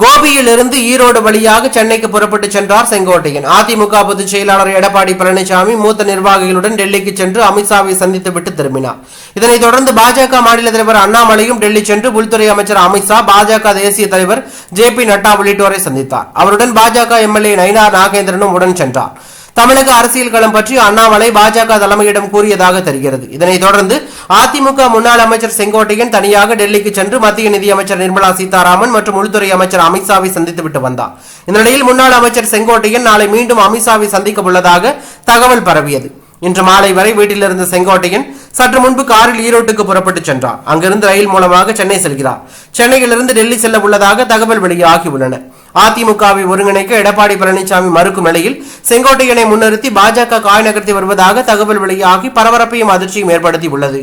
கோபியிலிருந்து ஈரோடு வழியாக சென்னைக்கு புறப்பட்டு சென்றார் செங்கோட்டையன். அதிமுக பொதுச் செயலாளர் எடப்பாடி பழனிசாமி மூத்த நிர்வாகிகளுடன் டெல்லிக்கு சென்று அமித்ஷாவை சந்தித்துவிட்டு திரும்பினார். இதனைத் தொடர்ந்து பாஜக மாநில தலைவர் அண்ணாமலையும் டெல்லி சென்று உள்துறை அமைச்சர் அமித்ஷா, பாஜக தேசிய தலைவர் JP நட்டா உள்ளிட்டோரை சந்தித்தார். அவருடன் பாஜக MLA நயினார் நாகேந்திரனும் உடன் சென்றார். தமிழக அரசியல் களம் பற்றி அண்ணாமலை பாஜக தலைமையிடம் கூறியதாக தெரிகிறது. இதனைத் தொடர்ந்து அதிமுக முன்னாள் அமைச்சர் செங்கோட்டையன் தனியாக டெல்லிக்கு சென்று மத்திய நிதியமைச்சர் நிர்மலா சீதாராமன் மற்றும் உள்துறை அமைச்சர் அமித்ஷாவை சந்தித்துவிட்டு வந்தார். இந்த நிலையில் முன்னாள் அமைச்சர் செங்கோட்டையன் நாளை மீண்டும் அமித்ஷாவை சந்திக்க உள்ளதாக தகவல் பரவியது. இன்று மாலை வரை வீட்டில் இருந்த செங்கோட்டையன் சற்று முன்பு காரில் ஈரோட்டுக்கு புறப்பட்டு சென்றார். அங்கிருந்து ரயில் மூலமாக சென்னை செல்கிறார். சென்னையிலிருந்து டெல்லி செல்ல உள்ளதாக தகவல் வெளியாகி உள்ளன. அதிமுகவை ஒருங்கிணைக்க எடப்பாடி பழனிசாமி மறுக்கும் நிலையில் செங்கோட்டையனை முன்னிறுத்தி பாஜக காய் நகர்த்தி வருவதாக தகவல் வெளியாகி பரபரப்பையும் அதிர்ச்சியும் ஏற்படுத்தி உள்ளது.